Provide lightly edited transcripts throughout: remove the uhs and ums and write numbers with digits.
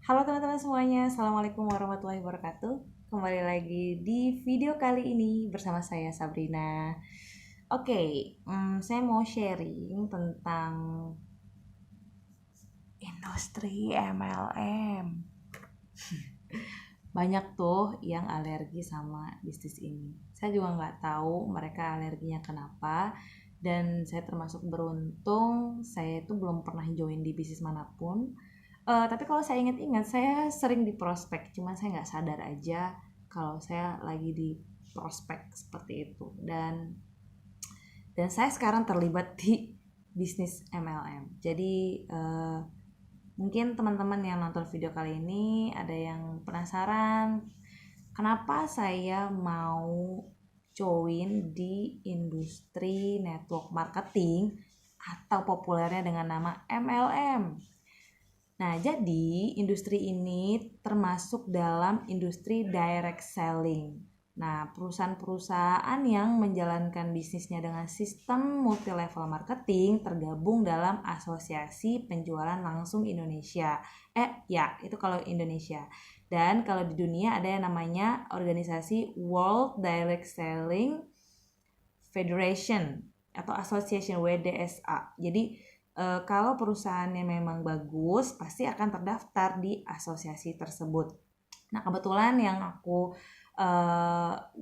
Halo teman-teman semuanya, Assalamualaikum warahmatullahi wabarakatuh. Kembali lagi di video kali ini bersama saya Sabrina. Oke, saya mau sharing tentang industri MLM. Banyak tuh yang alergi sama bisnis ini. Saya juga nggak tahu mereka alerginya kenapa. Dan saya termasuk beruntung, saya itu belum pernah join di bisnis manapun. Tapi kalau saya ingat-ingat, saya sering di prospek, cuma saya nggak sadar aja kalau saya lagi di prospek seperti itu. Dan saya sekarang terlibat di bisnis MLM. Jadi mungkin teman-teman yang nonton video kali ini ada yang penasaran kenapa saya mau join di industri network marketing atau populernya dengan nama MLM. Nah, jadi industri ini termasuk dalam industri direct selling. Nah, perusahaan-perusahaan yang menjalankan bisnisnya dengan sistem multi-level marketing tergabung dalam Asosiasi Penjualan Langsung Indonesia. Ya, itu kalau Indonesia. Dan kalau di dunia ada yang namanya organisasi World Direct Selling Federation atau Association WDSA. Jadi kalau perusahaannya memang bagus, pasti akan terdaftar di asosiasi tersebut. Nah, kebetulan yang aku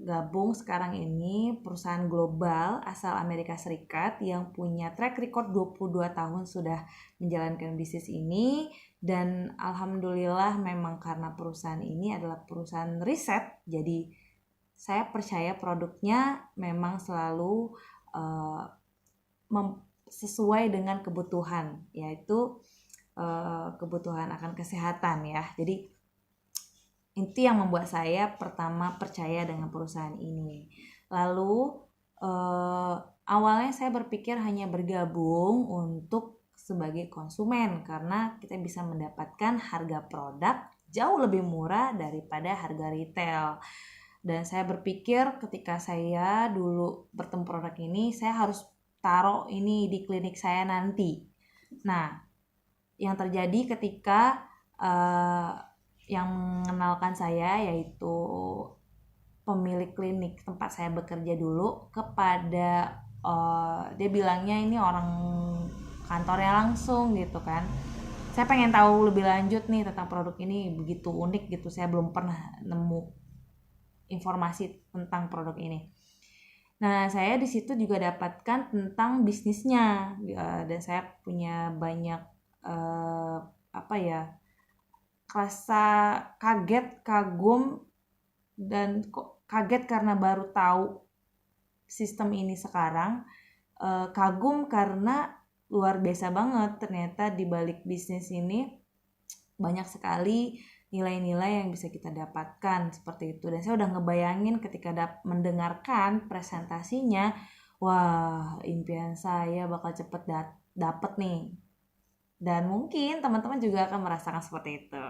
gabung sekarang ini perusahaan global asal Amerika Serikat yang punya track record 22 tahun sudah menjalankan bisnis ini, dan alhamdulillah memang karena perusahaan ini adalah perusahaan riset, jadi saya percaya produknya memang selalu uh, sesuai dengan kebutuhan, yaitu kebutuhan akan kesehatan ya. Jadi itu yang membuat saya pertama percaya dengan perusahaan ini. Lalu awalnya saya berpikir hanya bergabung untuk sebagai konsumen karena kita bisa mendapatkan harga produk jauh lebih murah daripada harga retail. Dan saya berpikir ketika saya dulu bertemu produk ini, saya harus taruh ini di klinik saya nanti. Nah, yang terjadi ketika yang mengenalkan saya yaitu pemilik klinik tempat saya bekerja dulu kepada dia bilangnya ini orang kantornya langsung gitu kan. Saya pengen tahu lebih lanjut nih tentang produk ini, begitu unik gitu, saya belum pernah nemu informasi tentang produk ini. Nah, saya di situ juga dapatkan tentang bisnisnya, dan saya punya banyak apa ya, rasa kaget, kagum, dan kok kaget karena baru tahu sistem ini sekarang, kagum karena luar biasa banget ternyata di balik bisnis ini banyak sekali nilai-nilai yang bisa kita dapatkan seperti itu. Dan saya udah ngebayangin ketika mendengarkan presentasinya, wah, impian saya bakal cepet dapet nih. Dan mungkin teman-teman juga akan merasakan seperti itu.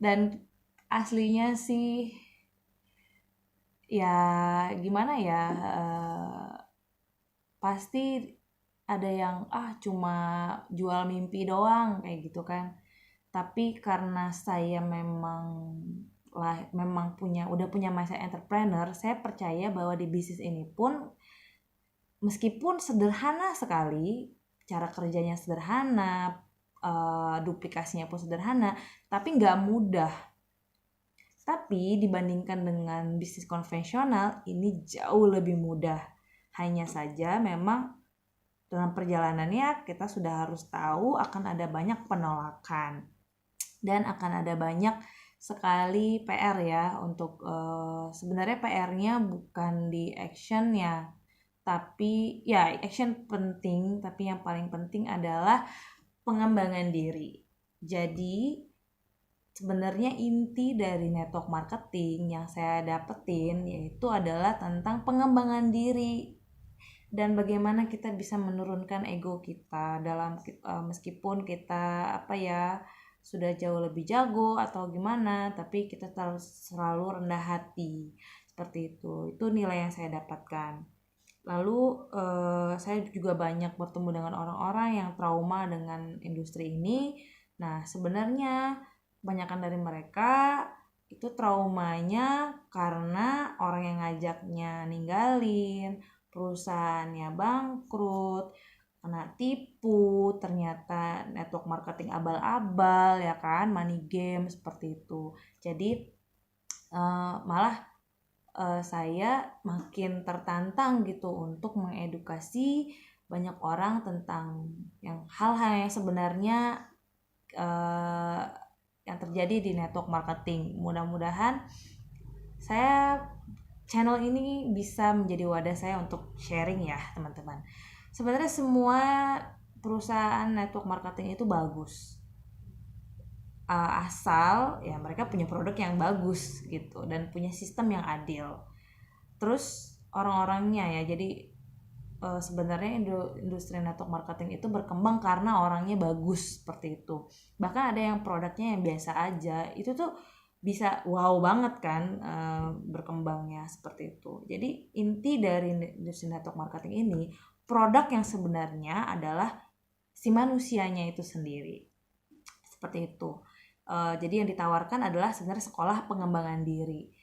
Dan aslinya sih ya gimana ya, pasti ada yang cuma jual mimpi doang kayak gitu kan. Tapi karena saya memang udah punya mindset entrepreneur, saya percaya bahwa di bisnis ini pun meskipun sederhana sekali, cara kerjanya sederhana, duplikasinya pun sederhana, tapi nggak mudah. Tapi dibandingkan dengan bisnis konvensional, ini jauh lebih mudah. Hanya saja memang dalam perjalanannya kita sudah harus tahu akan ada banyak penolakan. Dan akan ada banyak sekali PR ya untuk sebenarnya PR-nya bukan di action-nya, tapi ya action penting, tapi yang paling penting adalah pengembangan diri. Jadi sebenarnya inti dari network marketing yang saya dapetin yaitu adalah tentang pengembangan diri dan bagaimana kita bisa menurunkan ego kita dalam meskipun kita sudah jauh lebih jago atau gimana, tapi kita terus selalu rendah hati seperti itu nilai yang saya dapatkan. Lalu saya juga banyak bertemu dengan orang-orang yang trauma dengan industri ini, Nah, sebenarnya kebanyakan dari mereka itu traumanya karena orang yang ngajaknya ninggalin, perusahaannya bangkrut, kena tipu, ternyata network marketing abal-abal ya kan, money game seperti itu. Jadi malah saya makin tertantang gitu untuk mengedukasi banyak orang tentang hal-hal yang sebenarnya uh, yang terjadi di network marketing. Mudah-mudahan saya channel ini bisa menjadi wadah saya untuk sharing ya teman-teman. Sebenarnya semua perusahaan network marketing itu bagus, asal ya mereka punya produk yang bagus gitu dan punya sistem yang adil. Terus orang-orangnya ya, jadi sebenarnya industri network marketing itu berkembang karena orangnya bagus seperti itu. Bahkan ada yang produknya yang biasa aja, itu tuh bisa wow banget kan berkembangnya seperti itu. Jadi inti dari industri network marketing ini, produk yang sebenarnya adalah si manusianya itu sendiri. Seperti itu. Jadi yang ditawarkan adalah sebenarnya sekolah pengembangan diri.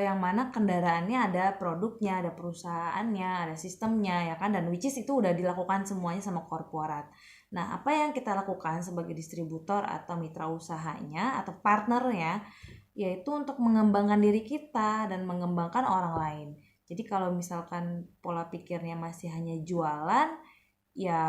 Yang mana kendaraannya ada produknya, ada perusahaannya, ada sistemnya ya kan, dan which is itu udah dilakukan semuanya sama korporat. Nah, apa yang kita lakukan sebagai distributor atau mitra usahanya atau partnernya, yaitu untuk mengembangkan diri kita dan mengembangkan orang lain. Jadi kalau misalkan pola pikirnya masih hanya jualan, ya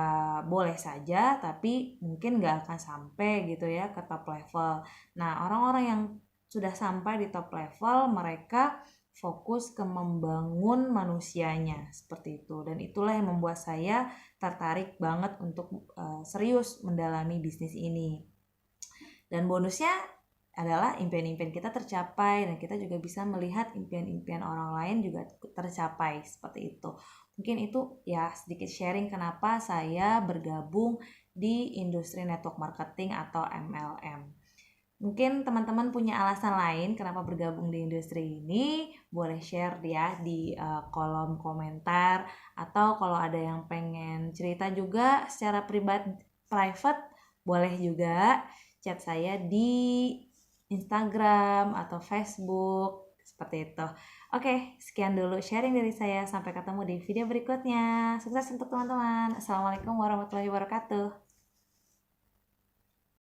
boleh saja, tapi mungkin nggak akan sampai gitu ya ke top level. Nah, orang-orang yang sudah sampai di top level, mereka fokus ke membangun manusianya seperti itu, dan itulah yang membuat saya tertarik banget untuk serius mendalami bisnis ini. Dan bonusnya adalah impian-impian kita tercapai dan kita juga bisa melihat impian-impian orang lain juga tercapai seperti itu. Mungkin itu ya sedikit sharing kenapa saya bergabung di industri network marketing atau MLM. Mungkin teman-teman punya alasan lain kenapa bergabung di industri ini, boleh share ya di kolom komentar, atau kalau ada yang pengen cerita juga secara private, boleh juga chat saya di Instagram atau Facebook seperti itu. Oke, sekian dulu sharing dari saya. Sampai ketemu di video berikutnya. Sukses untuk teman-teman. Assalamualaikum warahmatullahi wabarakatuh.